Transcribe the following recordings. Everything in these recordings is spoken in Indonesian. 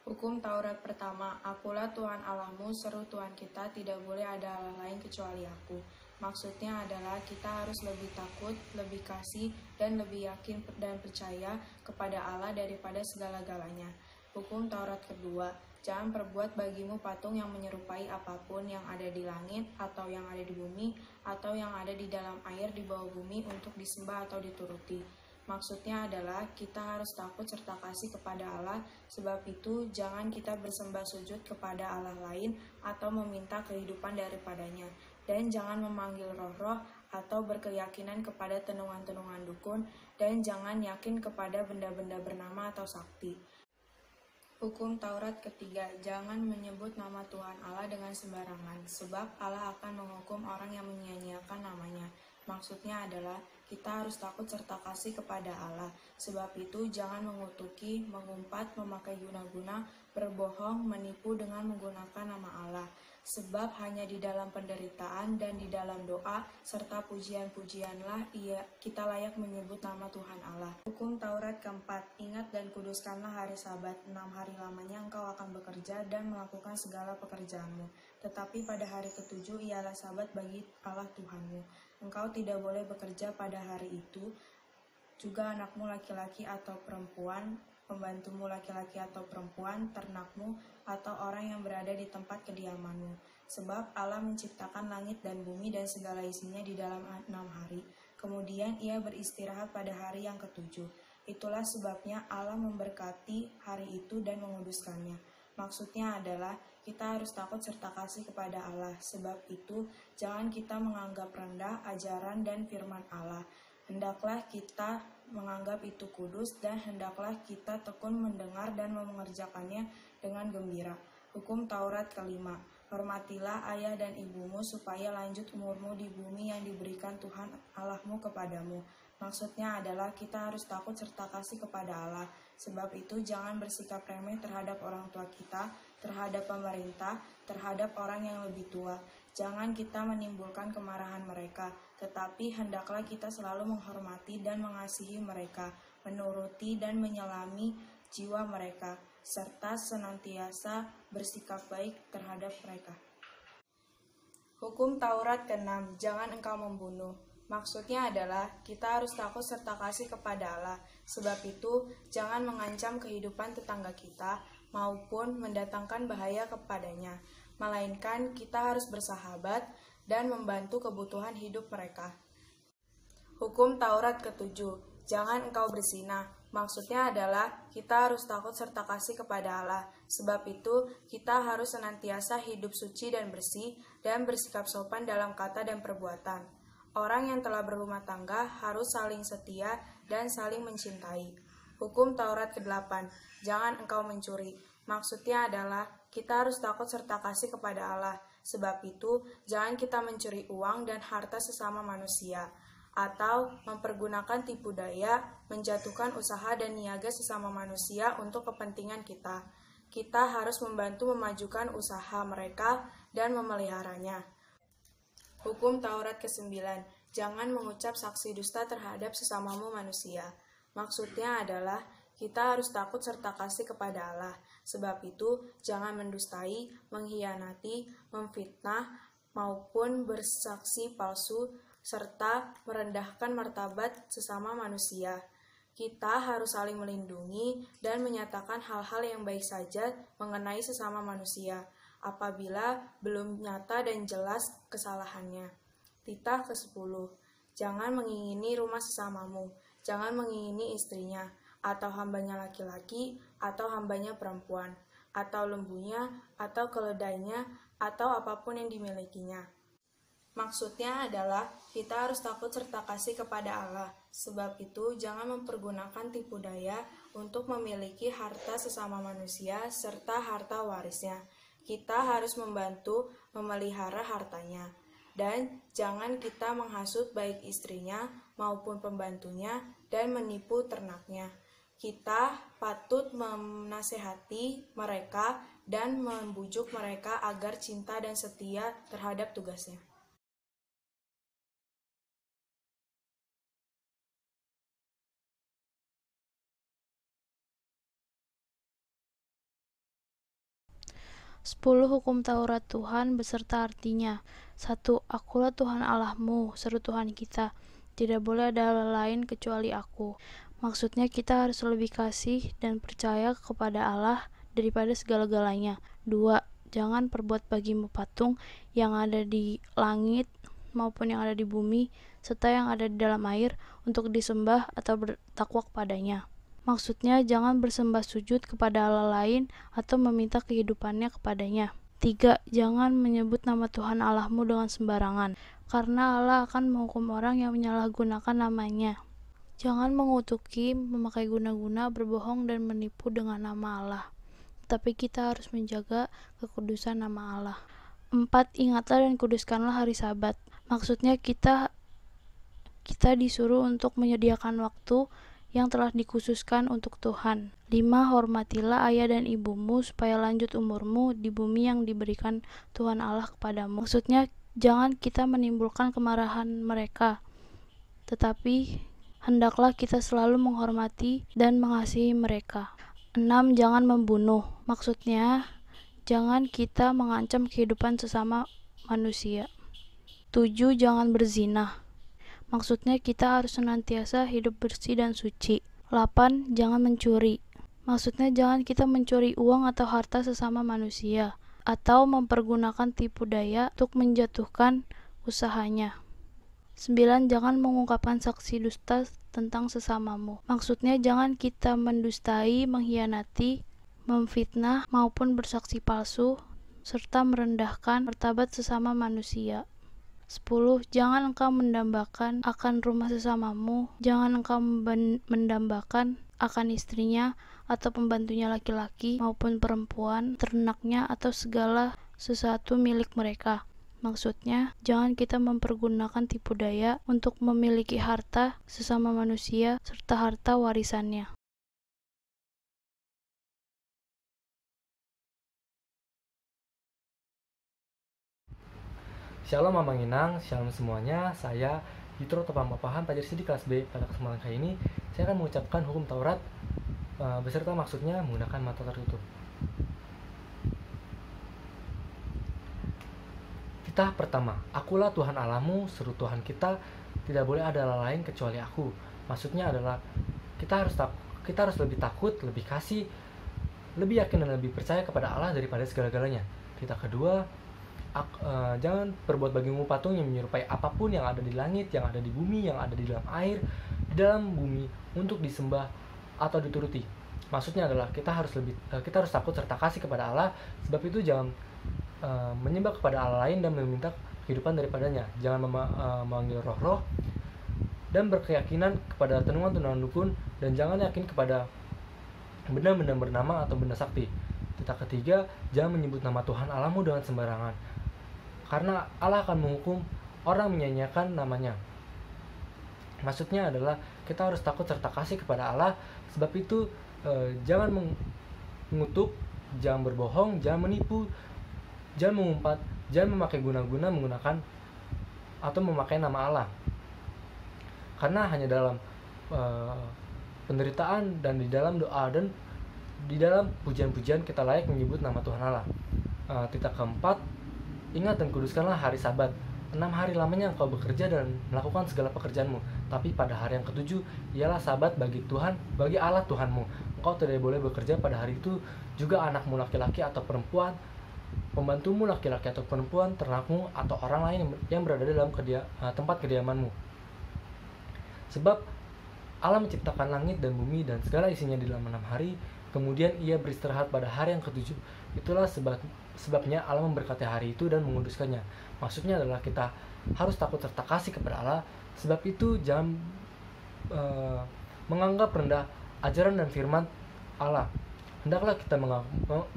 Hukum Taurat pertama, Akulah Tuhan Allahmu, seru Tuhan kita, tidak boleh ada Allah lain kecuali Aku. Maksudnya adalah kita harus lebih takut, lebih kasih, dan lebih yakin dan percaya kepada Allah daripada segala-galanya. Hukum Taurat kedua, jangan perbuat bagimu patung yang menyerupai apapun yang ada di langit, atau yang ada di bumi, atau yang ada di dalam air di bawah bumi untuk disembah atau dituruti. Maksudnya adalah kita harus takut serta kasih kepada Allah, sebab itu jangan kita bersembah sujud kepada Allah lain atau meminta kehidupan daripadanya. Dan jangan memanggil roh-roh atau berkeyakinan kepada tenungan-tenungan dukun, dan jangan yakin kepada benda-benda bernama atau sakti. Hukum Taurat ketiga, jangan menyebut nama Tuhan Allah dengan sembarangan, sebab Allah akan menghukum orang yang menyia-nyiakan namanya. Maksudnya adalah kita harus takut serta kasih kepada Allah. Sebab itu jangan mengutuki, mengumpat, memakai guna-guna, berbohong, menipu dengan menggunakan nama Allah. Sebab hanya di dalam penderitaan dan di dalam doa serta pujian-pujianlah kita layak menyebut nama Tuhan Allah. Hukum Taurat keempat, ingat dan kuduskanlah hari Sabat. 6 hari lamanya engkau akan bekerja dan melakukan segala pekerjaanmu. Tetapi pada hari ketujuh ialah Sabat bagi Allah Tuhanmu. Engkau tidak boleh bekerja pada hari itu, juga anakmu laki-laki atau perempuan, pembantumu laki-laki atau perempuan, ternakmu, atau orang yang berada di tempat kediamanmu. Sebab Allah menciptakan langit dan bumi dan segala isinya di dalam 6 hari. Kemudian ia beristirahat pada hari yang ketujuh. Itulah sebabnya Allah memberkati hari itu dan menguduskannya. Maksudnya adalah kita harus takut serta kasih kepada Allah. Sebab itu jangan kita menganggap rendah ajaran dan firman Allah. Hendaklah kita menganggap itu kudus dan hendaklah kita tekun mendengar dan mengerjakannya dengan gembira. Hukum Taurat kelima, hormatilah ayah dan ibumu supaya lanjut umurmu di bumi yang diberikan Tuhan Allahmu kepadamu. Maksudnya adalah kita harus takut serta kasih kepada Allah. Sebab itu jangan bersikap remeh terhadap orang tua kita, terhadap pemerintah, terhadap orang yang lebih tua. Jangan kita menimbulkan kemarahan mereka, tetapi hendaklah kita selalu menghormati dan mengasihi mereka, menuruti dan menyelami jiwa mereka, serta senantiasa bersikap baik terhadap mereka. Hukum Taurat ke-6, jangan engkau membunuh. Maksudnya adalah kita harus takut serta kasih kepada Allah. Sebab itu jangan mengancam kehidupan tetangga kita maupun mendatangkan bahaya kepadanya. Melainkan kita harus bersahabat dan membantu kebutuhan hidup mereka. Hukum Taurat ke-7, jangan engkau berzina. Maksudnya adalah kita harus takut serta kasih kepada Allah. Sebab itu kita harus senantiasa hidup suci dan bersih dan bersikap sopan dalam kata dan perbuatan. Orang yang telah berumah tangga harus saling setia dan saling mencintai. Hukum Taurat ke-8, jangan engkau mencuri. Maksudnya adalah kita harus takut serta kasih kepada Allah. Sebab itu jangan kita mencuri uang dan harta sesama manusia, atau mempergunakan tipu daya, menjatuhkan usaha dan niaga sesama manusia untuk kepentingan kita. Kita harus membantu memajukan usaha mereka dan memeliharanya. Hukum Taurat ke-9, jangan mengucap saksi dusta terhadap sesamamu manusia. Maksudnya adalah kita harus takut serta kasih kepada Allah. Sebab itu jangan mendustai, mengkhianati, memfitnah, maupun bersaksi palsu, serta merendahkan martabat sesama manusia. Kita harus saling melindungi dan menyatakan hal-hal yang baik saja mengenai sesama manusia, apabila belum nyata dan jelas kesalahannya. Titah ke-10, jangan mengingini rumah sesamamu, jangan mengingini istrinya, atau hambanya laki-laki, atau hambanya perempuan, atau lembunya, atau keledainya, atau apapun yang dimilikinya. Maksudnya adalah kita harus takut serta kasih kepada Allah. Sebab itu jangan mempergunakan tipu daya untuk memiliki harta sesama manusia serta harta warisnya. Kita harus membantu memelihara hartanya. Dan jangan kita menghasut baik istrinya maupun pembantunya dan menipu ternaknya. Kita patut menasehati mereka dan membujuk mereka agar cinta dan setia terhadap tugasnya. 10 hukum Taurat Tuhan beserta artinya. 1. Akulah Tuhan Allahmu, seru Tuhan kita. Tidak boleh ada Allah lain kecuali aku. Maksudnya kita harus lebih kasih dan percaya kepada Allah daripada segala-galanya. 2. Jangan perbuat bagimu patung yang ada di langit maupun yang ada di bumi, serta yang ada di dalam air untuk disembah atau bertakwa kepadanya. Maksudnya jangan bersembah sujud kepada Allah lain atau meminta kehidupannya kepadanya. 3. Jangan menyebut nama Tuhan Allahmu dengan sembarangan, karena Allah akan menghukum orang yang menyalahgunakan namanya. Jangan mengutuki, memakai guna-guna, berbohong, dan menipu dengan nama Allah. Tapi kita harus menjaga kekudusan nama Allah. 4. Ingatlah dan kuduskanlah hari Sabat. Maksudnya kita disuruh untuk menyediakan waktu yang telah dikhususkan untuk Tuhan. 5. Hormatilah ayah dan ibumu supaya lanjut umurmu di bumi yang diberikan Tuhan Allah kepadamu. Maksudnya jangan kita menimbulkan kemarahan mereka, tetapi hendaklah kita selalu menghormati dan mengasihi mereka. 6. Jangan membunuh. Maksudnya jangan kita mengancam kehidupan sesama manusia. 7. Jangan berzina. Maksudnya kita harus senantiasa hidup bersih dan suci. 8. Jangan mencuri. Maksudnya jangan kita mencuri uang atau harta sesama manusia, atau mempergunakan tipu daya untuk menjatuhkan usahanya. 9. Jangan mengungkapkan saksi dusta tentang sesamamu. Maksudnya jangan kita mendustai, mengkhianati, memfitnah, maupun bersaksi palsu, serta merendahkan martabat sesama manusia. 10. Jangan engkau mendambakan akan rumah sesamamu. Jangan engkau mendambakan akan istrinya atau pembantunya laki-laki maupun perempuan, ternaknya atau segala sesuatu milik mereka. Maksudnya, jangan kita mempergunakan tipu daya untuk memiliki harta sesama manusia serta harta warisannya. Shalom Mama Inang, shalom semuanya. Saya Yitro Topang Papahan, pelajar di kelas B. Pada kesempatan kali ini, saya akan mengucapkan hukum Taurat beserta maksudnya menggunakan mata tertutup. Titah pertama, akulah Tuhan Allahmu, seru Tuhan kita. Tidak boleh ada Allah lain kecuali aku. Maksudnya adalah kita harus lebih takut, lebih kasih, lebih yakin dan lebih percaya kepada Allah daripada segala-galanya. Titah kedua, jangan perbuat bagimu patung yang menyerupai apapun yang ada di langit, yang ada di bumi, yang ada di dalam air, di dalam bumi untuk disembah atau dituruti. Maksudnya adalah kita harus takut serta kasih kepada Allah. Sebab itu jangan menyembah kepada Allah lain dan meminta kehidupan daripadanya. Jangan memanggil roh-roh dan berkeyakinan kepada tenungan-tenungan dukun, dan jangan yakin kepada benda-benda bernama atau benda sakti. Titah ketiga, jangan menyebut nama Tuhan Allahmu dengan sembarangan, karena Allah akan menghukum orang menyanyiakan namanya. Maksudnya adalah kita harus takut serta kasih kepada Allah. Sebab itu jangan mengutuk, jangan berbohong, jangan menipu, jangan mengumpat, jangan memakai guna-guna menggunakan atau memakai nama Allah. Karena hanya dalam penderitaan dan di dalam doa dan di dalam pujian-pujian kita layak menyebut nama Tuhan Allah. Titah keempat, ingat dan kuduskanlah hari Sabat. 6 hari lamanya engkau bekerja dan melakukan segala pekerjaanmu, tapi pada hari yang ketujuh ialah Sabat bagi Tuhan, bagi Allah Tuhanmu. Engkau tidak boleh bekerja pada hari itu, juga anakmu laki-laki atau perempuan, pembantumu laki-laki atau perempuan, ternakmu atau orang lain yang berada dalam tempat kediamanmu. Sebab Allah menciptakan langit dan bumi dan segala isinya di dalam 6 hari, kemudian ia beristirahat pada hari yang ketujuh. Itulah sebabnya Allah memberkati hari itu dan menguduskannya. Maksudnya adalah kita harus takut serta kasih kepada Allah. Sebab itu jangan menganggap rendah ajaran dan firman Allah. Hendaklah kita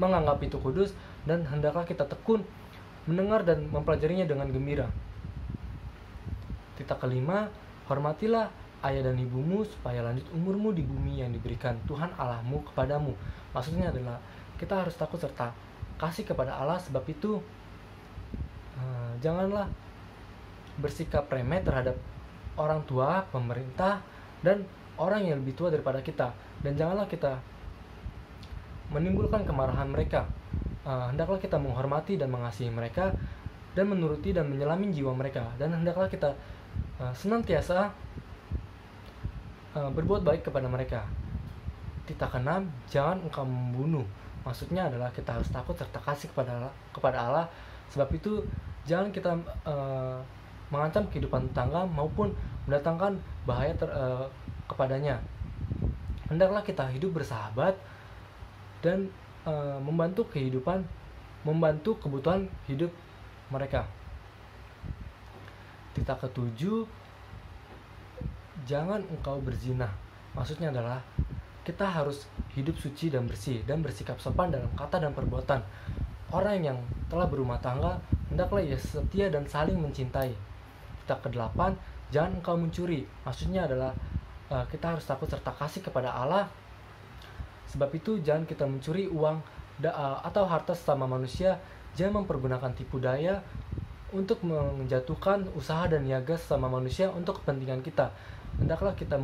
menganggap itu kudus, dan hendaklah kita tekun mendengar dan mempelajarinya dengan gembira. Titah kelima, hormatilah ayah dan ibumu supaya lanjut umurmu di bumi yang diberikan Tuhan Allahmu kepadamu. Maksudnya adalah kita harus takut serta kasih kepada Allah. Sebab itu janganlah bersikap remeh terhadap orang tua, pemerintah, dan orang yang lebih tua daripada kita. Dan janganlah kita menimbulkan kemarahan mereka. hendaklah kita menghormati dan mengasihi mereka dan menuruti dan menyelami jiwa mereka, dan hendaklah kita senantiasa berbuat baik kepada mereka. Titah keenam, jangan engkau membunuh. Maksudnya adalah kita harus takut serta kasih kepada Allah. Sebab itu jangan kita mengancam kehidupan tetangga maupun mendatangkan bahaya kepadanya. Hendaklah kita hidup bersahabat dan membantu kebutuhan hidup mereka. Titah ketujuh, jangan engkau berzina. Maksudnya adalah kita harus hidup suci dan bersih dan bersikap sopan dalam kata dan perbuatan. Orang yang telah berumah tangga hendaklah ia setia dan saling mencintai. Titah ke-8, jangan engkau mencuri. Maksudnya adalah kita harus takut serta kasih kepada Allah. Sebab itu jangan kita mencuri uang atau harta sesama manusia. Jangan mempergunakan tipu daya untuk menjatuhkan usaha dan niaga sesama manusia untuk kepentingan kita. Hendaklah kita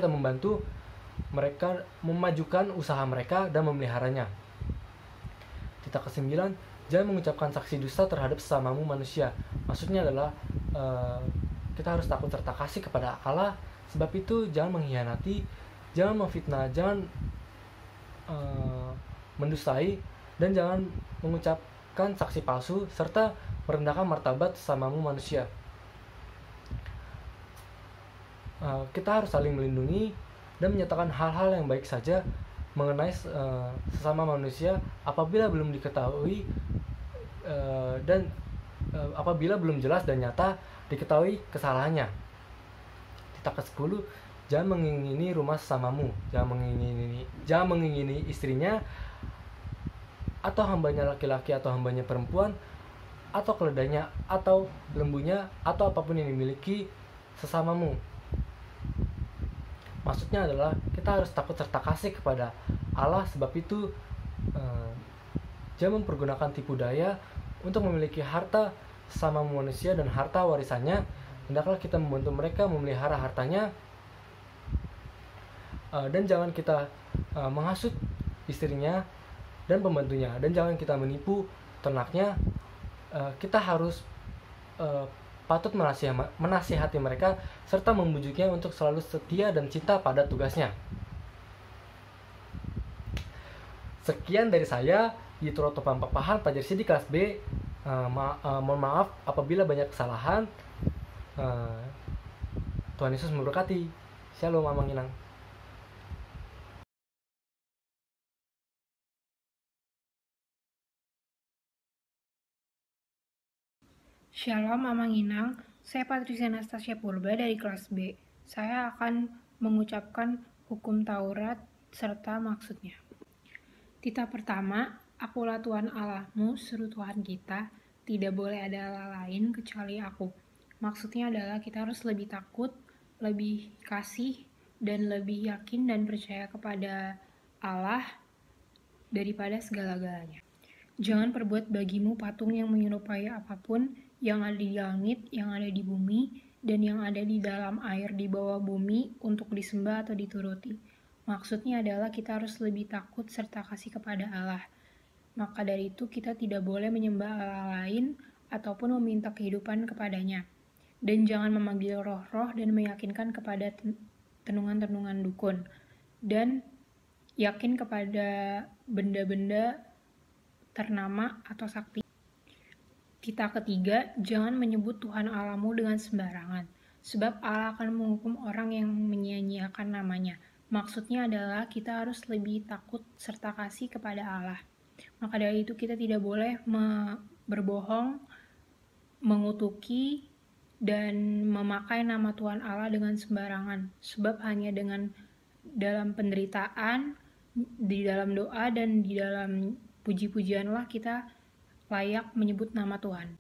membantu mereka memajukan usaha mereka dan memeliharanya. Titah ke-9, jangan mengucapkan saksi dusta terhadap sesamamu manusia. Maksudnya adalah kita harus takut serta kasih kepada Allah. Sebab itu jangan mengkhianati, jangan memfitnah, jangan mendustai, dan jangan mengucapkan saksi palsu serta merendahkan martabat sesamamu manusia. Kita harus saling melindungi dan menyatakan hal-hal yang baik saja mengenai sesama manusia apabila belum diketahui dan apabila belum jelas dan nyata diketahui kesalahannya. Titah ke-10, jangan mengingini rumah sesamamu, jangan mengingini istrinya atau hambanya laki-laki atau hambanya perempuan atau keledainya atau lembunya atau apapun yang dimiliki sesamamu. Maksudnya adalah kita harus takut serta kasih kepada Allah. Sebab itu jangan mempergunakan tipu daya untuk memiliki harta sesama manusia dan harta warisannya. Hendaklah kita membantu mereka memelihara hartanya, dan jangan kita menghasut istrinya dan pembantunya, dan jangan kita menipu ternaknya. Kita harus patut menasihati mereka serta membujuknya untuk selalu setia dan cinta pada tugasnya. Sekian dari saya, Yitro Topan Papahan, pelajar di kelas B. Mohon maaf apabila banyak kesalahan. Tuhan Yesus memberkati. Shalom, Amanginang. Shalom Amanginang, saya Patricia Anastasia Purba dari kelas B. Saya akan mengucapkan hukum Taurat serta maksudnya. Titah pertama, akulah Tuhan Allahmu, seru Tuhan kita, tidak boleh ada Allah lain kecuali aku. Maksudnya adalah kita harus lebih takut, lebih kasih, dan lebih yakin dan percaya kepada Allah daripada segala-galanya. Jangan perbuat bagimu patung yang menyerupai apapun yang ada di langit, yang ada di bumi, dan yang ada di dalam air di bawah bumi untuk disembah atau dituruti. Maksudnya adalah kita harus lebih takut serta kasih kepada Allah. Maka dari itu kita tidak boleh menyembah Allah lain ataupun meminta kehidupan kepadanya. Dan jangan memanggil roh-roh dan meyakinkan kepada tenungan-tenungan dukun. Dan yakin kepada benda-benda ternama atau sakti. Titah ketiga, jangan menyebut Tuhan Allahmu dengan sembarangan, sebab Allah akan menghukum orang yang menyia-nyiakan namanya. Maksudnya adalah kita harus lebih takut serta kasih kepada Allah. Maka dari itu kita tidak boleh berbohong, mengutuki, dan memakai nama Tuhan Allah dengan sembarangan. Sebab hanya dengan dalam penderitaan, di dalam doa, dan di dalam puji-pujianlah kita layak menyebut nama Tuhan.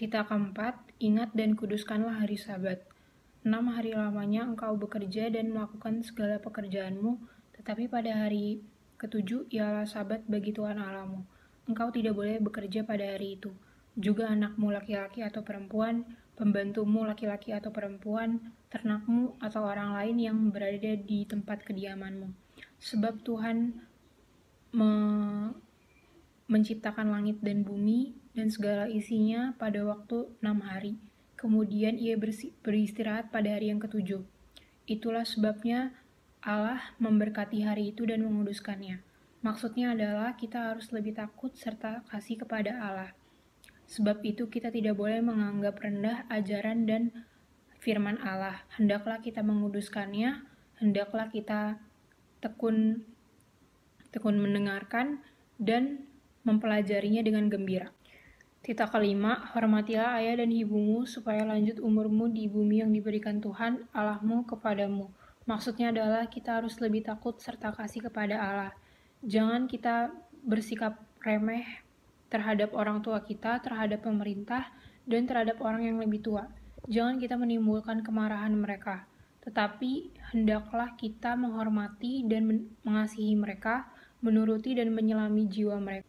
Titah keempat, ingat dan kuduskanlah hari Sabat. 6 hari lamanya engkau bekerja dan melakukan segala pekerjaanmu, tetapi pada hari ke-7 ialah Sabat bagi Tuhan Allahmu. Engkau tidak boleh bekerja pada hari itu. Juga anakmu laki-laki atau perempuan, pembantumu laki-laki atau perempuan, ternakmu atau orang lain yang berada di tempat kediamanmu. Sebab Tuhan menciptakan langit dan bumi dan segala isinya pada waktu 6 hari. Kemudian ia beristirahat pada hari yang ketujuh. Itulah sebabnya Allah memberkati hari itu dan menguduskannya. Maksudnya adalah kita harus lebih takut serta kasih kepada Allah. Sebab itu kita tidak boleh menganggap rendah ajaran dan firman Allah. Hendaklah kita menguduskannya, hendaklah kita tekun mendengarkan dan mempelajarinya dengan gembira. Titik kelima, hormatilah ayah dan ibumu supaya lanjut umurmu di bumi yang diberikan Tuhan Allahmu kepadamu. Maksudnya adalah kita harus lebih takut serta kasih kepada Allah. Jangan kita bersikap remeh terhadap orang tua kita, terhadap pemerintah, dan terhadap orang yang lebih tua. Jangan kita menimbulkan kemarahan mereka. Tetapi hendaklah kita menghormati dan mengasihi mereka, menuruti dan menyelami jiwa mereka.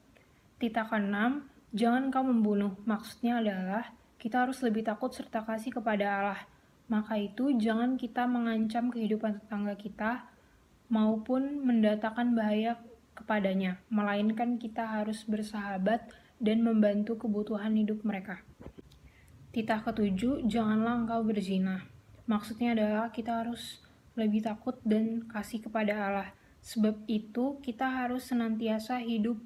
Titik keenam, jangan kau membunuh. Maksudnya adalah kita harus lebih takut serta kasih kepada Allah. Maka itu jangan kita mengancam kehidupan tetangga kita maupun mendatangkan bahaya kepadanya, melainkan kita harus bersahabat dan membantu kebutuhan hidup mereka. Titik ketujuh, janganlah engkau berzina. Maksudnya adalah kita harus lebih takut dan kasih kepada Allah. Sebab itu kita harus senantiasa hidup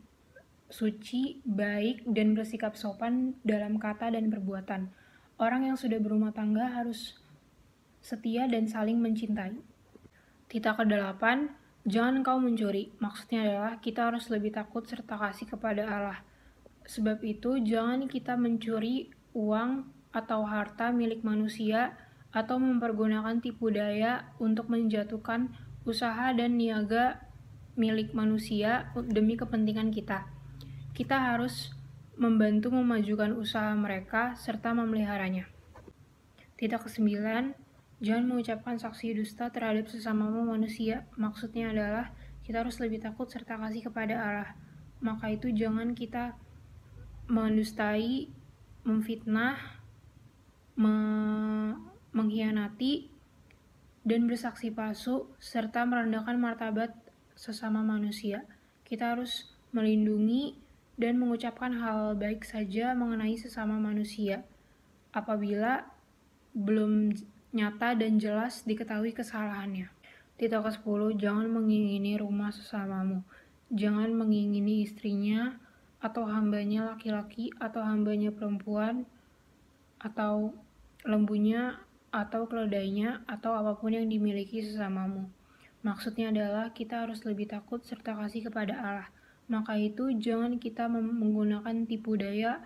suci, baik, dan bersikap sopan dalam kata dan perbuatan. Orang yang sudah berumah tangga harus setia dan saling mencintai. Titik ke-8, jangan kau mencuri. Maksudnya adalah kita harus lebih takut serta kasih kepada Allah. Sebab itu jangan kita mencuri uang atau harta milik manusia atau mempergunakan tipu daya untuk menjatuhkan usaha dan niaga milik manusia demi kepentingan kita. Kita harus membantu memajukan usaha mereka serta memeliharanya. Titik ke-9, jangan mengucapkan saksi dusta terhadap sesamamu manusia. Maksudnya adalah kita harus lebih takut serta kasih kepada Allah. Maka itu jangan kita mendustai, memfitnah, mengkhianati, dan bersaksi palsu, serta merendahkan martabat sesama manusia. Kita harus melindungi dan mengucapkan hal baik saja mengenai sesama manusia apabila belum nyata dan jelas diketahui kesalahannya. Titik ke-10, jangan mengingini rumah sesamamu. Jangan mengingini istrinya atau hambanya laki-laki atau hambanya perempuan atau lembunya atau keledainya atau apapun yang dimiliki sesamamu. Maksudnya adalah kita harus lebih takut serta kasih kepada Allah. Maka itu jangan kita menggunakan tipu daya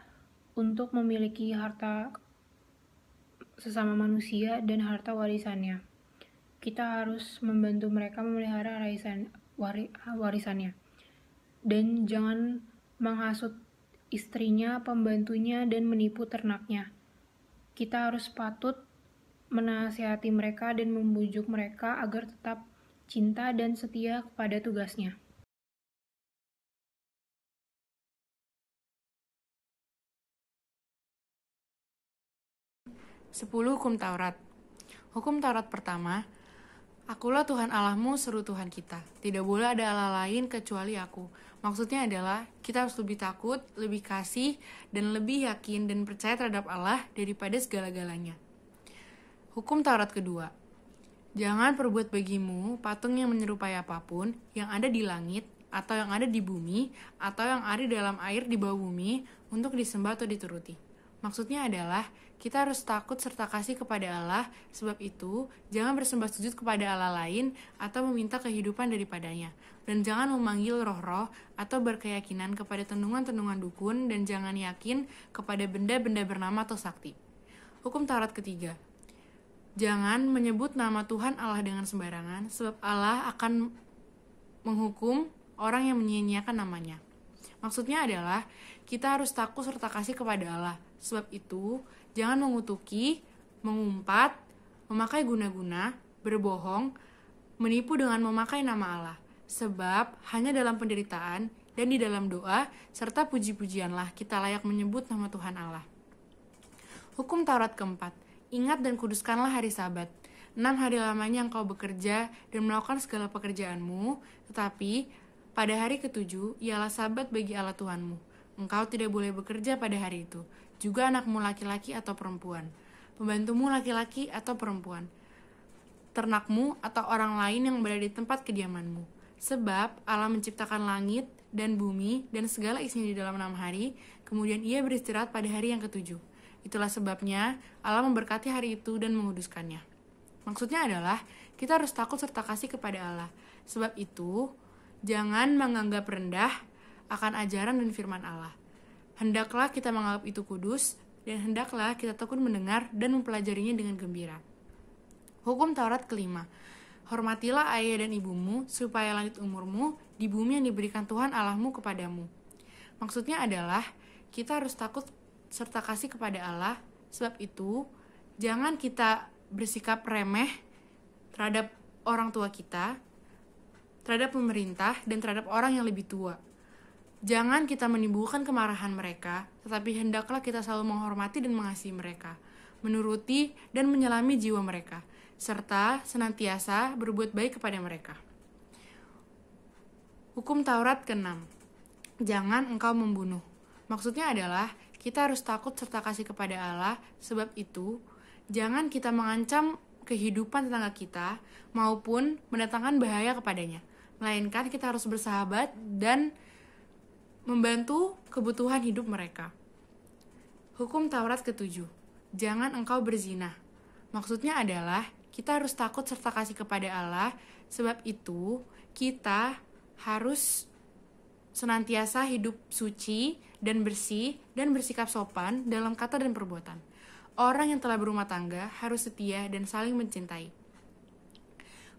untuk memiliki harta sesama manusia dan harta warisannya. Kita harus membantu mereka memelihara warisannya. Dan jangan menghasut istrinya, pembantunya, dan menipu ternaknya. Kita harus patut menasihati mereka dan membujuk mereka agar tetap cinta dan setia kepada tugasnya. 10 Hukum Taurat. Hukum Taurat pertama, Akulah Tuhan Allahmu, seru Tuhan kita. Tidak boleh ada Allah lain kecuali aku. Maksudnya adalah kita harus lebih takut, lebih kasih, dan lebih yakin dan percaya terhadap Allah daripada segala-galanya. Hukum Taurat kedua, jangan perbuat bagimu patung yang menyerupai apapun yang ada di langit, atau yang ada di bumi, atau yang ada dalam air di bawah bumi untuk disembah atau dituruti. Maksudnya adalah kita harus takut serta kasih kepada Allah. Sebab itu, jangan bersembah sujud kepada Allah lain atau meminta kehidupan daripadanya. Dan jangan memanggil roh-roh atau berkeyakinan kepada tendungan-tendungan dukun, dan jangan yakin kepada benda-benda bernama atau sakti. Hukum Taurat ketiga, jangan menyebut nama Tuhan Allah dengan sembarangan, sebab Allah akan menghukum orang yang menyia-nyiakan namanya. Maksudnya adalah kita harus takut serta kasih kepada Allah. Sebab itu, jangan mengutuki, mengumpat, memakai guna-guna, berbohong, menipu dengan memakai nama Allah. Sebab hanya dalam penderitaan dan di dalam doa serta puji-pujianlah kita layak menyebut nama Tuhan Allah. Hukum Taurat keempat, ingat dan kuduskanlah hari Sabat. 6 hari lamanya engkau bekerja dan melakukan segala pekerjaanmu, tetapi Pada hari ketujuh, ialah sabat bagi Allah Tuhanmu. Engkau tidak boleh bekerja pada hari itu, juga anakmu laki-laki atau perempuan, pembantumu laki-laki atau perempuan, ternakmu atau orang lain yang berada di tempat kediamanmu. Sebab Allah menciptakan langit dan bumi dan segala isinya di dalam 6 hari, kemudian ia beristirahat pada hari yang ketujuh. Itulah sebabnya Allah memberkati hari itu dan menguduskannya. Maksudnya adalah kita harus takut serta kasih kepada Allah. Sebab itu, jangan menganggap rendah akan ajaran dan firman Allah. Hendaklah kita menganggap itu kudus, dan hendaklah kita tekun mendengar dan mempelajarinya dengan gembira. Hukum Taurat kelima. Hormatilah ayah dan ibumu, supaya langit umurmu di bumi yang diberikan Tuhan Allahmu kepadamu. Maksudnya adalah kita harus takut serta kasih kepada Allah. Sebab itu, jangan kita bersikap remeh terhadap orang tua kita, terhadap pemerintah, dan terhadap orang yang lebih tua. Jangan kita menimbulkan kemarahan mereka, tetapi hendaklah kita selalu menghormati dan mengasihi mereka, menuruti dan menyelami jiwa mereka, serta senantiasa berbuat baik kepada mereka. Hukum Taurat ke-6. Jangan engkau membunuh. Maksudnya adalah kita harus takut serta kasih kepada Allah. Sebab itu, jangan kita mengancam kehidupan tetangga kita maupun mendatangkan bahaya kepadanya. Melainkan kita harus bersahabat dan membantu kebutuhan hidup mereka. Hukum Taurat ke-7. Jangan engkau berzina. Maksudnya adalah kita harus takut serta kasih kepada Allah. Sebab itu, kita harus senantiasa hidup suci dan bersih dan bersikap sopan dalam kata dan perbuatan. Orang yang telah berumah tangga harus setia dan saling mencintai.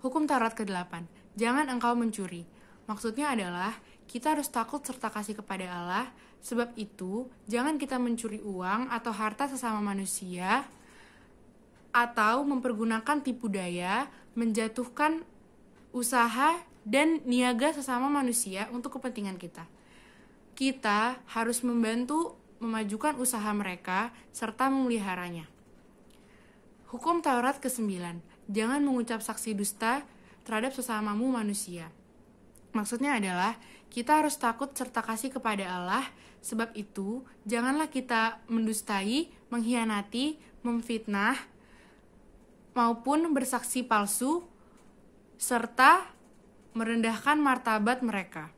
Hukum Taurat ke-8. Jangan engkau mencuri. Maksudnya adalah kita harus takut serta kasih kepada Allah. Sebab itu, jangan kita mencuri uang atau harta sesama manusia, atau mempergunakan tipu daya, menjatuhkan usaha dan niaga sesama manusia untuk kepentingan kita. Kita harus membantu memajukan usaha mereka serta memeliharanya. Hukum Taurat ke-9. Jangan mengucap saksi dusta terhadap sesamamu manusia. Maksudnya adalah kita harus takut serta kasih kepada Allah. Sebab itu, janganlah kita mendustai, mengkhianati, memfitnah, maupun bersaksi palsu, serta merendahkan martabat mereka,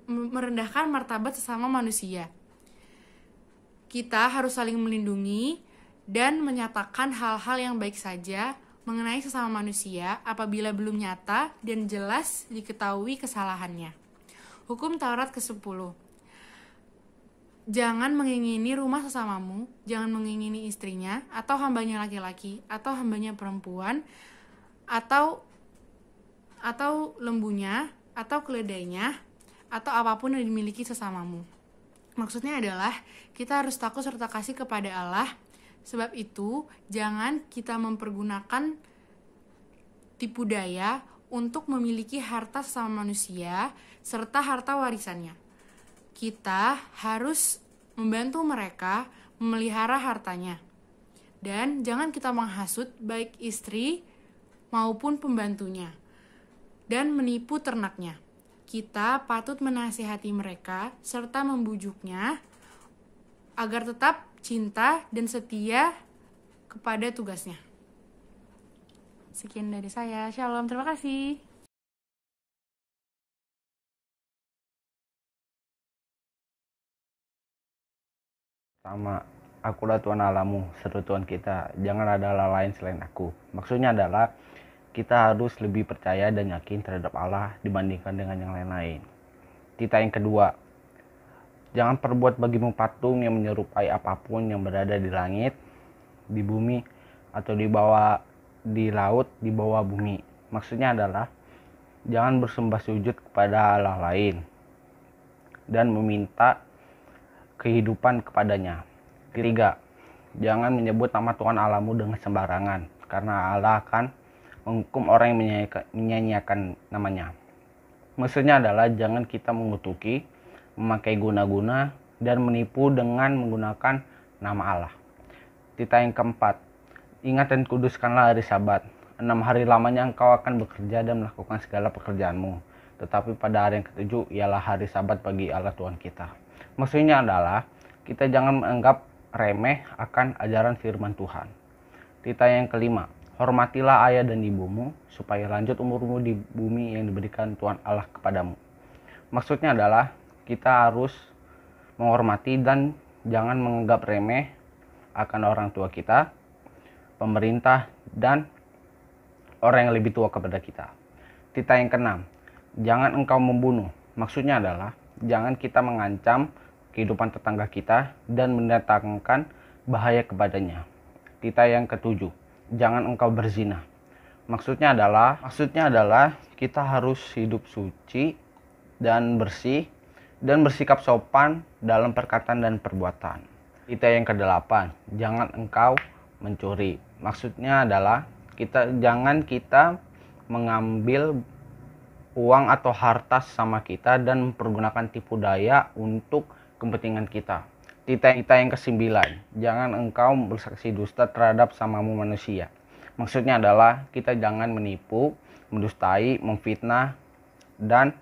merendahkan martabat sesama manusia. Kita harus saling melindungi dan menyatakan hal-hal yang baik saja mengenai sesama manusia apabila belum nyata dan jelas diketahui kesalahannya. Hukum Taurat ke-10. Jangan mengingini rumah sesamamu, jangan mengingini istrinya, atau hambanya laki-laki, atau hambanya perempuan, atau lembunya, atau keledainya, atau apapun yang dimiliki sesamamu. Maksudnya adalah kita harus takut serta kasih kepada Allah. Sebab itu, jangan kita mempergunakan tipu daya untuk memiliki harta sesama manusia serta harta warisannya. Kita harus membantu mereka memelihara hartanya. Dan jangan kita menghasut baik istri maupun pembantunya dan menipu ternaknya. Kita patut menasihati mereka serta membujuknya agar tetap cinta dan setia kepada tugasnya. Sekian dari saya. Shalom, terima kasih. Sama, akulah Tuhan Allahmu, seru Tuhan kita. Jangan ada Allah lain selain aku. Maksudnya adalah kita harus lebih percaya dan yakin terhadap Allah dibandingkan dengan yang lain-lain. Tita yang kedua, jangan perbuat bagimu patung yang menyerupai apapun yang berada di langit, di bumi, atau di laut, di bawah bumi. Maksudnya adalah jangan bersembah sujud kepada Allah lain dan meminta kehidupan kepadanya. Ketiga, jangan menyebut nama Tuhan Allahmu dengan sembarangan, karena Allah akan menghukum orang yang menyanyiakan namanya. Maksudnya adalah jangan kita mengutuki, memakai guna-guna, dan menipu dengan menggunakan nama Allah. Tita yang keempat, ingat dan kuduskanlah hari Sabat. 6 hari lamanya engkau akan bekerja dan melakukan segala pekerjaanmu. tetapi pada hari yang ketujuh ialah hari Sabat bagi Allah Tuhan kita. Maksudnya adalah kita jangan menganggap remeh akan ajaran firman Tuhan. Titah yang kelima, hormatilah ayah dan ibumu supaya lanjut umurmu di bumi yang diberikan Tuhan Allah kepadamu. Maksudnya adalah kita harus menghormati dan jangan menganggap remeh akan orang tua kita, pemerintah, dan orang yang lebih tua kepada kita. Titah yang keenam, jangan engkau membunuh. Maksudnya adalah jangan kita mengancam kehidupan tetangga kita dan mendatangkan bahaya kepadanya. Titah yang ketujuh, jangan engkau berzina. Maksudnya adalah kita harus hidup suci dan bersih dan bersikap sopan dalam perkataan dan perbuatan. Titah yang kedelapan, jangan engkau mencuri. Maksudnya adalah jangan kita mengambil uang atau harta sama kita dan mempergunakan tipu daya untuk kepentingan kita. Titah yang kesembilan, jangan engkau bersaksi dusta terhadap samamu manusia. Maksudnya adalah kita jangan menipu, mendustai, memfitnah, dan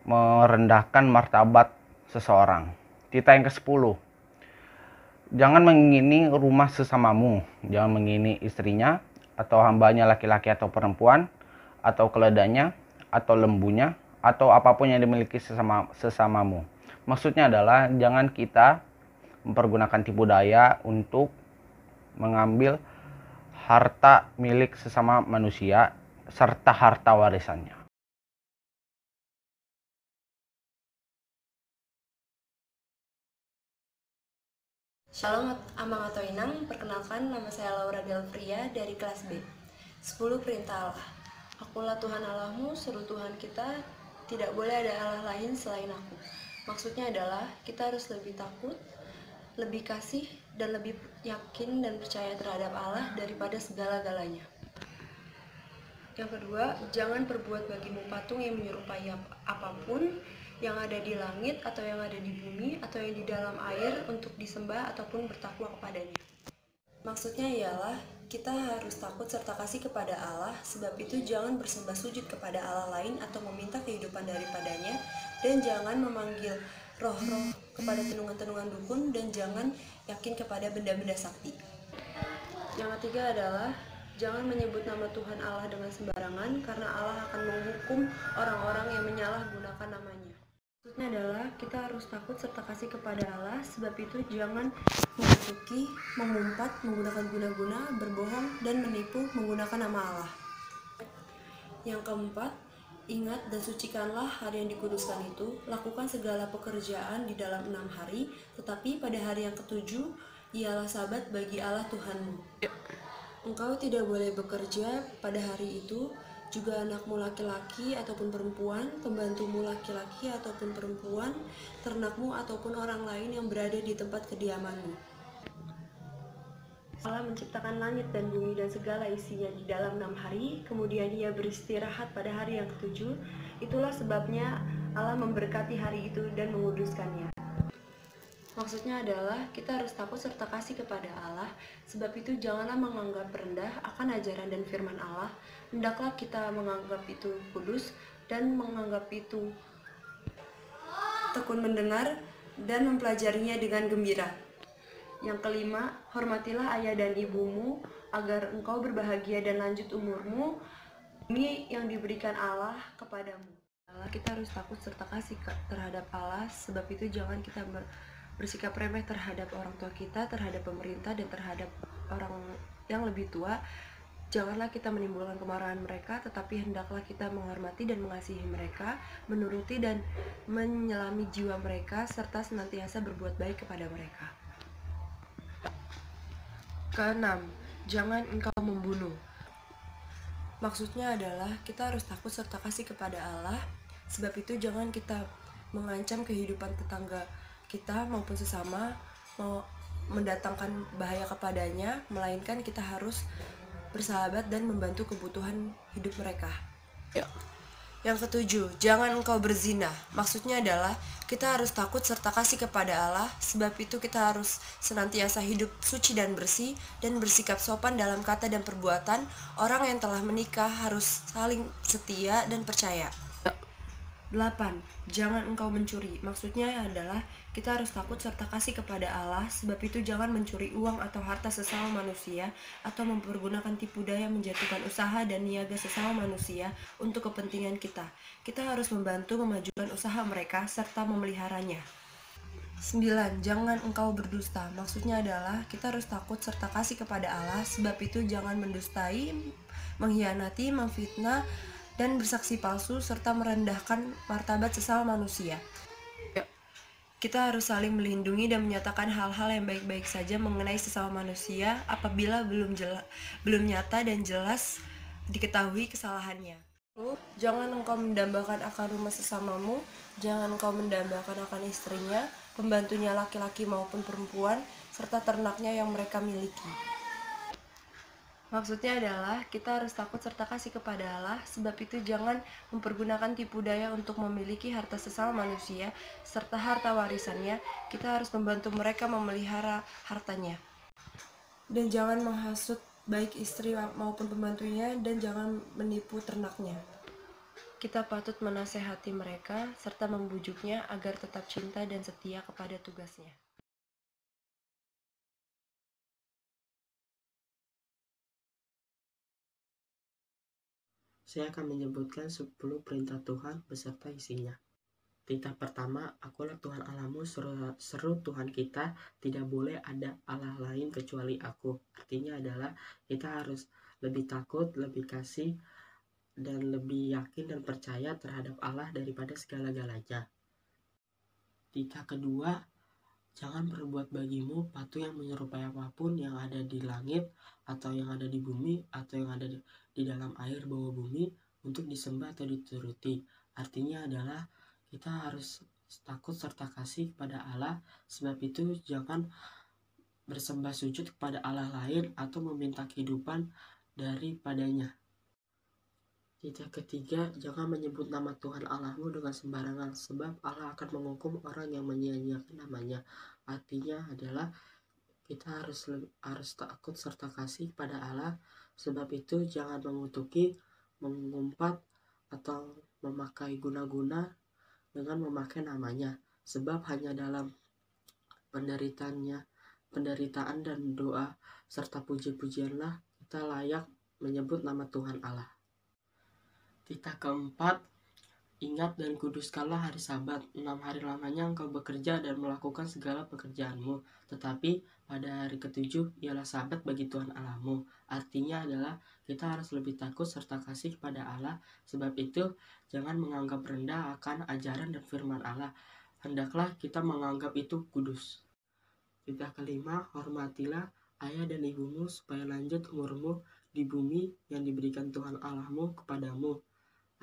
merendahkan martabat seseorang. Titah yang ke-10, jangan mengingini rumah sesamamu, jangan mengingini istrinya, atau hambanya laki-laki atau perempuan, atau keledainya, atau lembunya, atau apapun yang dimiliki sesamamu. Maksudnya adalah jangan kita mempergunakan tipu daya untuk mengambil harta milik sesama manusia serta harta warisannya. Shalom Amang atau Inang, perkenalkan nama saya Laura Delvria dari kelas B. 10 perintah Allah. Akulah Tuhan Allahmu, seru Tuhan kita, tidak boleh ada Allah lain selain aku. Maksudnya adalah kita harus lebih takut, lebih kasih, dan lebih yakin dan percaya terhadap Allah daripada segala-galanya. Yang kedua, jangan perbuat bagimu patung yang menyerupai apapun yang ada di langit atau yang ada di bumi atau yang di dalam air untuk disembah ataupun bertakwa kepadanya. Maksudnya ialah kita harus takut serta kasih kepada Allah, sebab itu jangan bersembah sujud kepada Allah lain atau meminta kehidupan daripadanya, dan jangan memanggil roh-roh kepada tenungan-tenungan dukun, dan jangan yakin kepada benda-benda sakti. Yang ketiga adalah jangan menyebut nama Tuhan Allah dengan sembarangan, karena Allah akan menghukum orang-orang yang menyalahgunakan namanya. Maksudnya adalah kita harus takut serta kasih kepada Allah, sebab itu jangan memasuki, mengumpat, menggunakan guna-guna, berbohong, dan menipu menggunakan nama Allah. Yang keempat, ingat dan sucikanlah hari yang dikuduskan itu, lakukan segala pekerjaan di dalam 6 hari, tetapi pada hari yang ketujuh ialah Sabat bagi Allah Tuhanmu. Engkau tidak boleh bekerja pada hari itu, juga anakmu laki-laki ataupun perempuan, pembantumu laki-laki ataupun perempuan, ternakmu ataupun orang lain yang berada di tempat kediamanmu. Allah menciptakan langit dan bumi dan segala isinya di dalam 6 hari, kemudian Ia beristirahat pada hari yang ketujuh. Itulah sebabnya Allah memberkati hari itu dan menguduskannya. Maksudnya adalah kita harus takut serta kasih kepada Allah, sebab itu janganlah menganggap rendah akan ajaran dan firman Allah. Hendaklah kita menganggap itu kudus dan menganggap itu tekun mendengar dan mempelajarinya dengan gembira. Yang kelima, hormatilah ayah dan ibumu agar engkau berbahagia dan lanjut umurmu. Ini yang diberikan Allah kepadamu. Kita harus takut serta kasih terhadap Allah, sebab itu jangan kita bersikap remeh terhadap orang tua kita, terhadap pemerintah, dan terhadap orang yang lebih tua. Janganlah kita menimbulkan kemarahan mereka, tetapi hendaklah kita menghormati dan mengasihi mereka, menuruti dan menyelami jiwa mereka, serta senantiasa berbuat baik kepada mereka. Keenam, jangan engkau membunuh. Maksudnya adalah kita harus takut serta kasih kepada Allah, sebab itu jangan kita mengancam kehidupan tetangga kita maupun sesama, mau mendatangkan bahaya kepadanya, melainkan kita harus bersahabat dan membantu kebutuhan hidup mereka. Yang ketujuh, jangan engkau berzina. Maksudnya adalah kita harus takut serta kasih kepada Allah, sebab itu kita harus senantiasa hidup suci dan bersih, dan bersikap sopan dalam kata dan perbuatan. Orang yang telah menikah harus saling setia dan percaya. 8. Jangan engkau mencuri. Maksudnya adalah kita harus takut serta kasih kepada Allah, sebab itu jangan mencuri uang atau harta sesama manusia atau mempergunakan tipu daya menjatuhkan usaha dan niaga sesama manusia untuk kepentingan kita. Kita harus membantu memajukan usaha mereka serta memeliharanya. 9. Jangan engkau berdusta. Maksudnya adalah kita harus takut serta kasih kepada Allah, sebab itu jangan mendustai, mengkhianati, memfitnah, dan bersaksi palsu serta merendahkan martabat sesama manusia. Kita harus saling melindungi dan menyatakan hal-hal yang baik-baik saja mengenai sesama manusia apabila belum nyata dan jelas diketahui kesalahannya. Jangan engkau mendambakan akan rumah sesamamu, jangan engkau mendambakan akan istrinya, pembantunya laki-laki maupun perempuan, serta ternaknya yang mereka miliki. Maksudnya adalah kita harus takut serta kasih kepada Allah, sebab itu jangan mempergunakan tipu daya untuk memiliki harta sesama manusia serta harta warisannya. Kita harus membantu mereka memelihara hartanya. Dan jangan menghasut baik istri maupun pembantunya, dan jangan menipu ternaknya. Kita patut menasehati mereka serta membujuknya agar tetap cinta dan setia kepada tugasnya. Saya akan menyebutkan 10 perintah Tuhan beserta isinya. Perintah pertama, akulah Tuhan Allahmu, seru Tuhan kita, tidak boleh ada Allah lain kecuali aku. Artinya adalah kita harus lebih takut, lebih kasih, dan lebih yakin dan percaya terhadap Allah daripada segala-galanya. Perintah kedua, jangan berbuat bagimu patung yang menyerupai apapun yang ada di langit, atau yang ada di bumi, atau yang ada di dalam air bawah bumi, untuk disembah atau dituruti. Artinya adalah kita harus takut serta kasih kepada Allah, sebab itu jangan bersembah sujud kepada Allah lain atau meminta kehidupan daripadanya. Perintah ketiga, jangan menyebut nama Tuhan Allahmu dengan sembarangan, sebab Allah akan menghukum orang yang menyia-nyiakan namanya. Artinya adalah kita harus takut serta kasih kepada Allah, sebab itu jangan mengutuki, mengumpat, atau memakai guna-guna dengan memakai namanya, sebab hanya dalam penderitaan dan doa serta puji-pujianlah kita layak menyebut nama Tuhan Allah. Perintah keempat, ingat dan kuduskanlah hari Sabat. 6 hari lamanya engkau bekerja dan melakukan segala pekerjaanmu, tetapi pada hari ketujuh ialah Sabat bagi Tuhan Allahmu. Artinya adalah kita harus lebih takut serta kasih kepada Allah, sebab itu jangan menganggap rendah akan ajaran dan firman Allah. Hendaklah kita menganggap itu kudus. Perintah kelima, hormatilah ayah dan ibumu supaya lanjut umurmu di bumi yang diberikan Tuhan Allahmu kepadamu.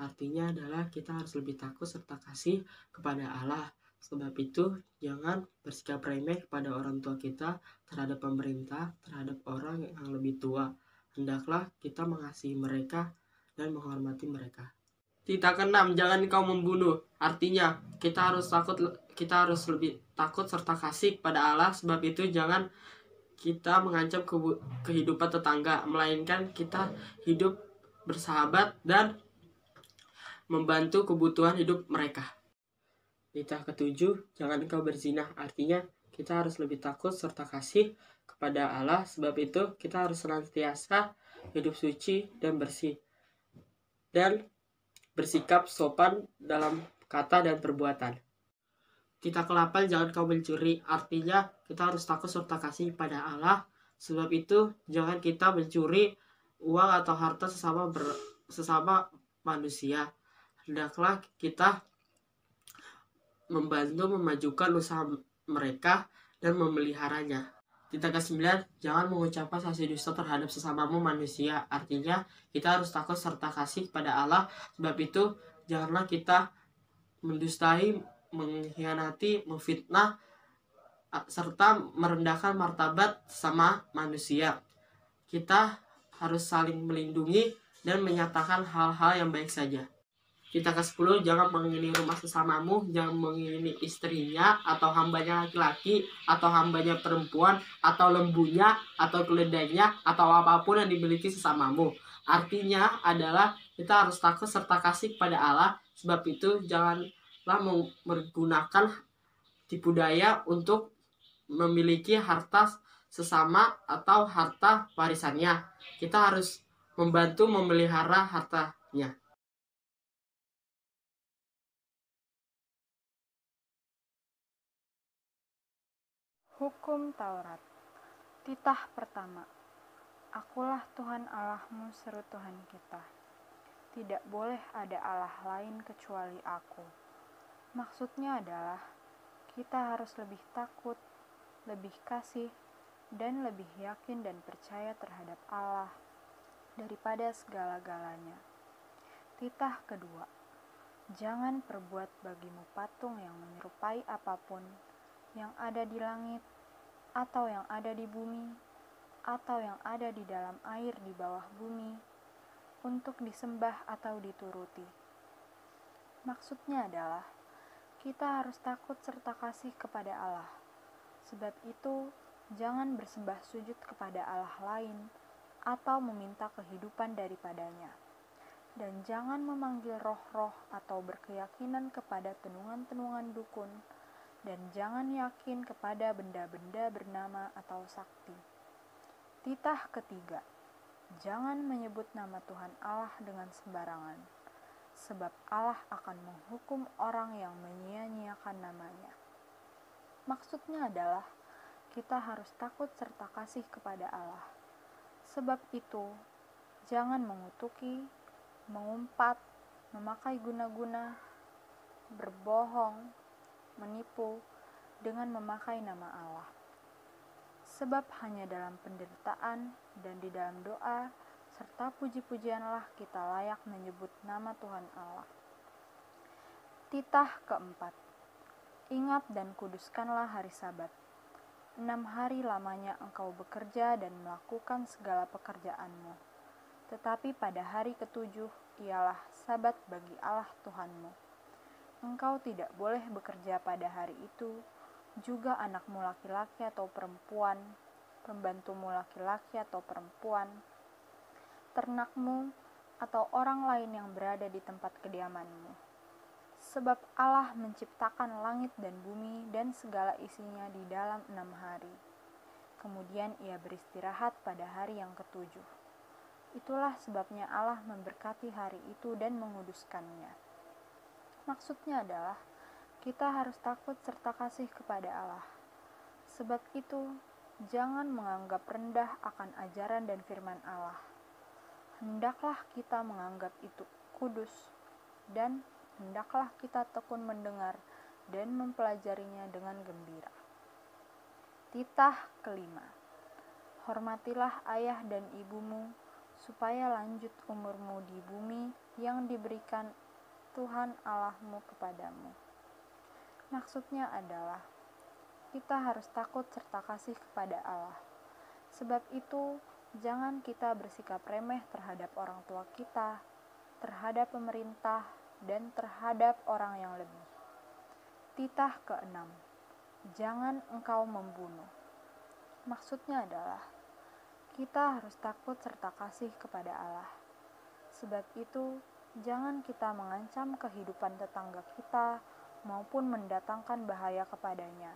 Artinya adalah kita harus lebih takut serta kasih kepada Allah. Sebab itu jangan bersikap remeh kepada orang tua kita, terhadap pemerintah, terhadap orang yang lebih tua. Hendaklah kita mengasihi mereka dan menghormati mereka. Perintah keenam, jangan kau membunuh. Artinya kita harus lebih takut serta kasih kepada Allah. Sebab itu jangan kita mengancam kehidupan tetangga, melainkan kita hidup bersahabat dan membantu kebutuhan hidup mereka. Perintah ketujuh, jangan engkau berzina. Artinya kita harus lebih takut serta kasih kepada Allah, sebab itu kita harus senantiasa hidup suci dan bersih, dan bersikap sopan dalam kata dan perbuatan. Perintah ke-8, jangan kau mencuri. Artinya kita harus takut serta kasih kepada Allah, sebab itu jangan kita mencuri uang atau harta sesama manusia. Hendaklah kita membantu memajukan usaha mereka dan memeliharanya. Perintah ke-9, jangan mengucapkan saksi dusta terhadap sesamamu manusia. Artinya kita harus takut serta kasih kepada Allah, sebab itu janganlah kita mendustai, mengkhianati, memfitnah, serta merendahkan martabat sama manusia. Kita harus saling melindungi dan menyatakan hal-hal yang baik saja. Perintah ke-10, jangan mengingini rumah sesamamu, jangan mengingini istrinya, atau hambanya laki-laki, atau hambanya perempuan, atau lembunya, atau keledainya, atau apapun yang dimiliki sesamamu. Artinya adalah kita harus takut serta kasih kepada Allah. Sebab itu janganlah menggunakan tipu daya untuk memiliki harta sesama atau harta warisannya. Kita harus membantu memelihara hartanya. Hukum Taurat. Titah pertama. Akulah Tuhan Allahmu seru Tuhan kita. Tidak boleh ada Allah lain kecuali aku. Maksudnya adalah kita harus lebih takut, lebih kasih, dan lebih yakin dan percaya terhadap Allah daripada segala-galanya. Titah kedua. Jangan perbuat bagimu patung yang menyerupai apapun yang ada di langit, atau yang ada di bumi, atau yang ada di dalam air di bawah bumi, untuk disembah atau dituruti. Maksudnya adalah, kita harus takut serta kasih kepada Allah. Sebab itu, jangan bersembah sujud kepada Allah lain, atau meminta kehidupan daripadanya. Dan jangan memanggil roh-roh atau berkeyakinan kepada tenungan-tenungan dukun, dan jangan yakin kepada benda-benda bernama atau sakti. Titah ketiga, jangan menyebut nama Tuhan Allah dengan sembarangan, sebab Allah akan menghukum orang yang menyia-nyiakan namanya. Maksudnya adalah, kita harus takut serta kasih kepada Allah. Sebab itu, jangan mengutuki, mengumpat, memakai guna-guna, berbohong, menipu dengan memakai nama Allah. Sebab hanya dalam penderitaan dan di dalam doa serta puji-pujianlah kita layak menyebut nama Tuhan Allah. Titah keempat. Ingat dan kuduskanlah hari Sabat. 6 hari lamanya engkau bekerja dan melakukan segala pekerjaanmu. Tetapi pada hari ketujuh ialah Sabat bagi Allah Tuhanmu. Engkau tidak boleh bekerja pada hari itu, juga anakmu laki-laki atau perempuan, pembantumu laki-laki atau perempuan, ternakmu, atau orang lain yang berada di tempat kediamanmu. Sebab Allah menciptakan langit dan bumi dan segala isinya di dalam 6 hari. Kemudian ia beristirahat pada hari yang ketujuh. Itulah sebabnya Allah memberkati hari itu dan menguduskannya. Maksudnya adalah, kita harus takut serta kasih kepada Allah. Sebab itu, jangan menganggap rendah akan ajaran dan firman Allah. Hendaklah kita menganggap itu kudus, dan hendaklah kita tekun mendengar dan mempelajarinya dengan gembira. Titah kelima. Hormatilah ayah dan ibumu, supaya lanjut umurmu di bumi yang diberikan Tuhan Allahmu kepadamu. Maksudnya adalah, kita harus takut serta kasih kepada Allah. Sebab itu, jangan kita bersikap remeh terhadap orang tua kita, terhadap pemerintah, dan terhadap orang yang lebih. Titah keenam. Jangan engkau membunuh. Maksudnya adalah, kita harus takut serta kasih kepada Allah. Sebab itu, jangan kita mengancam kehidupan tetangga kita maupun mendatangkan bahaya kepadanya.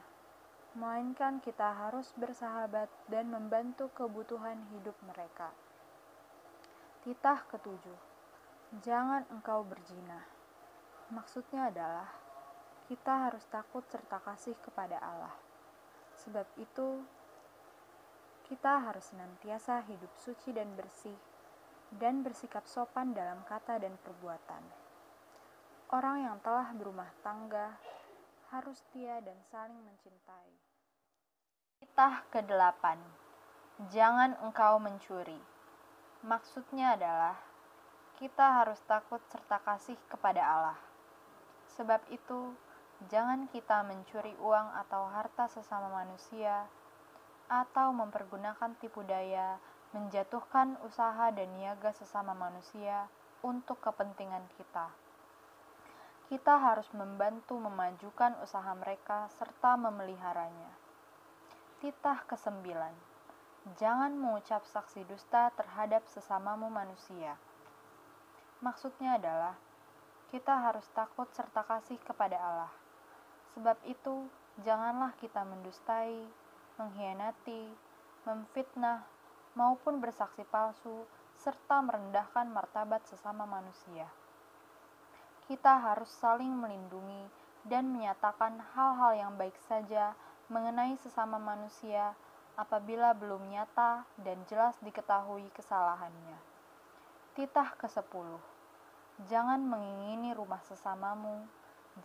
Melainkan kita harus bersahabat dan membantu kebutuhan hidup mereka. Titah ketujuh. Jangan engkau berzina. Maksudnya adalah, kita harus takut serta kasih kepada Allah. Sebab itu, kita harus senantiasa hidup suci dan bersih, dan bersikap sopan dalam kata dan perbuatan. Orang yang telah berumah tangga harus setia dan saling mencintai. Titah ke-8. Jangan engkau mencuri. Maksudnya adalah, kita harus takut serta kasih kepada Allah. Sebab itu, jangan kita mencuri uang atau harta sesama manusia, atau mempergunakan tipu daya, menjatuhkan usaha dan niaga sesama manusia untuk kepentingan kita. Kita harus membantu memajukan usaha mereka serta memeliharanya. Titah ke-9. Jangan mengucap saksi dusta terhadap sesamamu manusia. Maksudnya adalah kita harus takut serta kasih kepada Allah. Sebab itu, janganlah kita mendustai, mengkhianati, memfitnah, maupun bersaksi palsu, serta merendahkan martabat sesama manusia. Kita harus saling melindungi dan menyatakan hal-hal yang baik saja mengenai sesama manusia apabila belum nyata dan jelas diketahui kesalahannya. Titah ke-10. Jangan mengingini rumah sesamamu,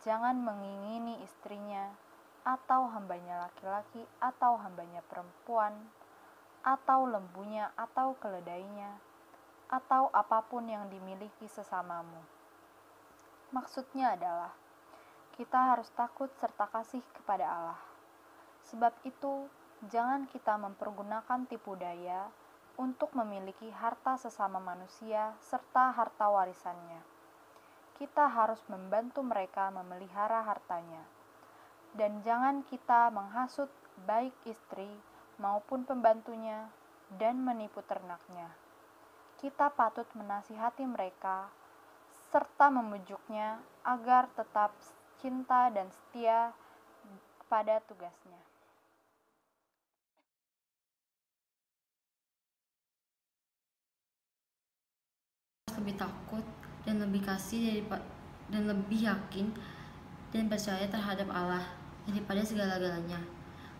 jangan mengingini istrinya, atau hambanya laki-laki, atau hambanya perempuan, atau lembunya, atau keledainya, atau apapun yang dimiliki sesamamu. Maksudnya adalah, kita harus takut serta kasih kepada Allah. Sebab itu, jangan kita mempergunakan tipu daya untuk memiliki harta sesama manusia serta harta warisannya. Kita harus membantu mereka memelihara hartanya. Dan jangan kita menghasut baik istri maupun pembantunya dan menipu ternaknya. Kita patut menasihati mereka serta memujuknya agar tetap cinta dan setia pada tugasnya. Lebih takut dan lebih kasih dan lebih yakin dan percaya terhadap Allah daripada segala-galanya.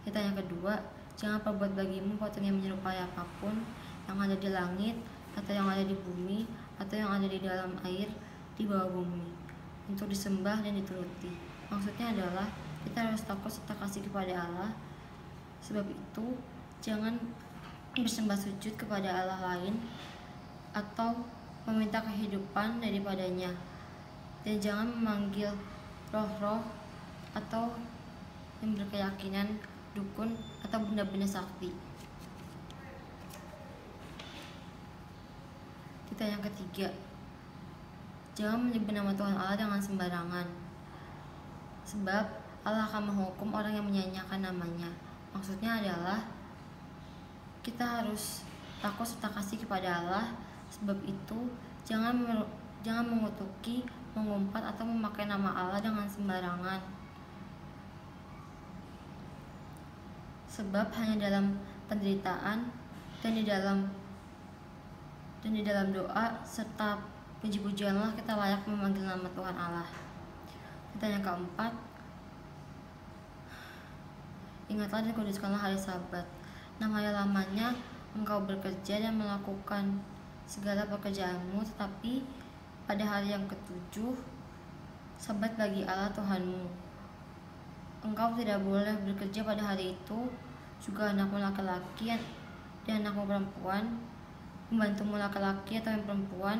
Kita yang kedua, jangan perbuat bagimu patung yang menyerupai apapun yang ada di langit atau yang ada di bumi atau yang ada di dalam air di bawah bumi untuk disembah dan dituruti. Maksudnya adalah kita harus takut serta kasih kepada Allah. Sebab itu jangan bersembah sujud kepada Allah lain atau meminta kehidupan daripadanya, dan jangan memanggil roh-roh atau yang berkeyakinan dukun atau benda-benda sakti. Kita yang ketiga, jangan menyebut nama Tuhan Allah dengan sembarangan, sebab Allah akan menghukum orang yang menyanyiakan namanya. Maksudnya adalah kita harus takut serta kasih kepada Allah. Sebab itu jangan mengutuki, mengumpat atau memakai nama Allah dengan sembarangan. Sebab hanya dalam penderitaan dan di dalam doa serta puji-pujianlah kita layak memanggil nama Tuhan Allah. Kita yang keempat, ingatlah dan kuduskanlah hari Sabat. 6 hari lamanya engkau bekerja dan melakukan segala pekerjaanmu, tetapi pada hari yang ke-7 Sabat bagi Allah Tuhanmu. Engkau tidak boleh bekerja pada hari itu, juga anakmu laki-laki dan anakmu perempuan, pembantumu laki-laki atau yang perempuan,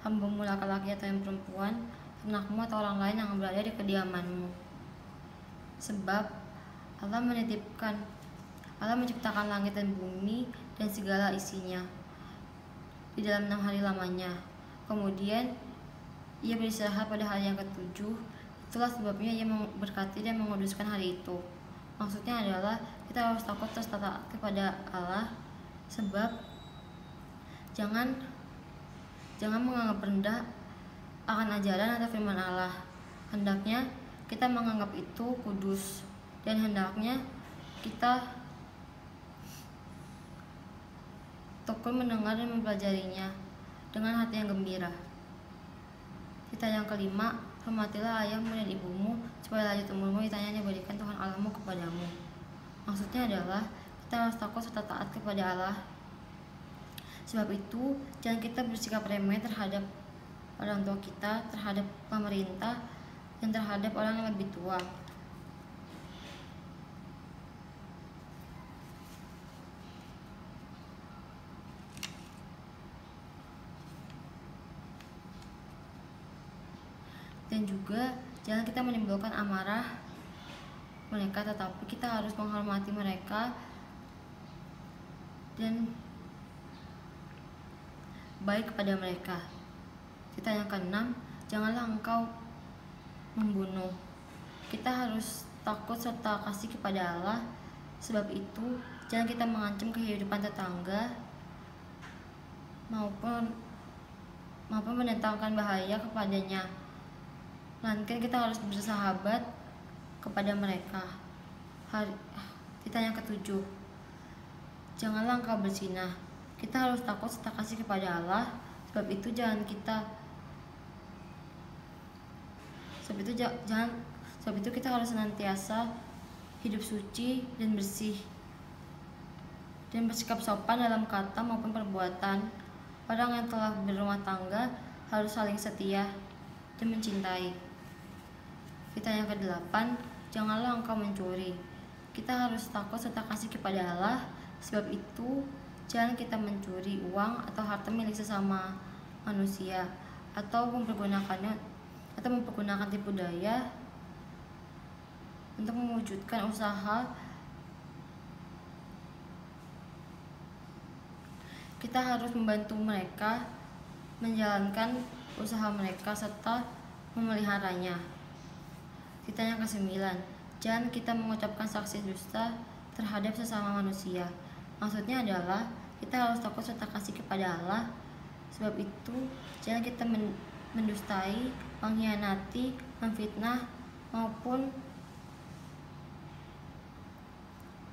hambamu laki-laki atau yang perempuan, ternakmu atau orang lain yang berada di kediamanmu. Sebab Allah menciptakan langit dan bumi dan segala isinya di dalam 6 hari lamanya. Kemudian ia beristirahat pada hari yang ke-7. Itulah sebabnya ia memberkati dan menguduskan hari itu. Maksudnya adalah kita harus takut serta taat kepada Allah. Sebab jangan menganggap rendah akan ajaran atau firman Allah. Hendaknya kita menganggap itu kudus, dan hendaknya kita tekun mendengar dan mempelajarinya dengan hati yang gembira. Kita yang kelima, hormatilah ayahmu dan ibumu, supaya lanjut umurmu ditanya yang diberikan Tuhan Allahmu kepadamu. Maksudnya adalah kita harus takut serta taat kepada Allah. Sebab itu jangan kita bersikap remeh terhadap orang tua kita, terhadap pemerintah, dan terhadap orang yang lebih tua. Dan juga jangan kita menimbulkan amarah mereka, tetapi kita harus menghormati mereka dan baik kepada mereka. Kita yang keenam, janganlah engkau membunuh. Kita harus takut serta kasih kepada Allah. Sebab itu jangan kita mengancam kehidupan tetangga maupun maupun mendatangkan bahaya kepadanya. Melainkan kita harus bersahabat kepada mereka. Kita yang ketujuh, janganlah engkau berzina. Kita harus takut serta kasih kepada Allah. Sebab itu kita harus senantiasa hidup suci dan bersih dan bersikap sopan dalam kata maupun perbuatan. Orang yang telah berumah tangga harus saling setia dan mencintai. Kita yang ke-8, janganlah engkau mencuri. Kita harus takut serta kasih kepada Allah. Sebab itu jangan kita mencuri uang atau harta milik sesama manusia atau mempergunakan tipu daya untuk mewujudkan usaha. Kita harus membantu mereka menjalankan usaha mereka serta memeliharanya. Kita yang ke-9, jangan kita mengucapkan saksi dusta terhadap sesama manusia. Maksudnya adalah kita harus takut serta kasih kepada Allah. Sebab itu jangan kita mendustai, mengkhianati, memfitnah maupun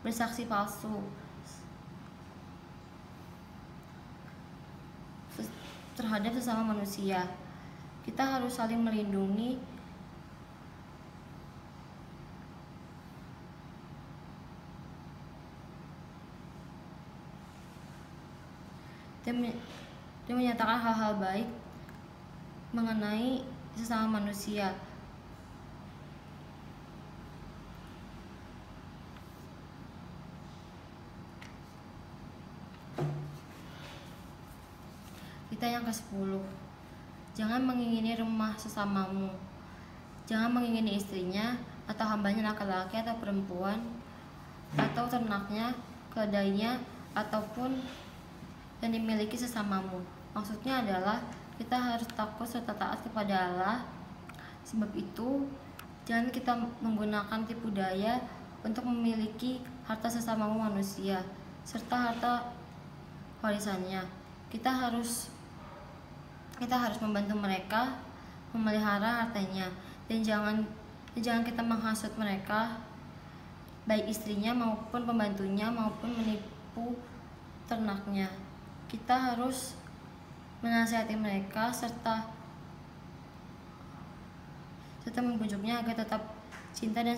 bersaksi palsu terhadap sesama manusia. Kita harus saling melindungi dan menyatakan hal-hal baik mengenai sesama manusia. Kita yang ke-10, jangan mengingini rumah sesamamu. Jangan mengingini istrinya atau hambanya laki-laki atau perempuan atau ternaknya, keledainya ataupun yang dimiliki sesamamu. Maksudnya adalah kita harus takut serta taat kepada Allah. Sebab itu jangan kita menggunakan tipu daya untuk memiliki harta sesamamu manusia serta harta warisannya. Kita harus membantu mereka memelihara hartanya, dan jangan kita menghasut mereka, baik istrinya maupun pembantunya maupun menipu ternaknya. Kita harus menasihati mereka serta membujuknya agar tetap cinta dan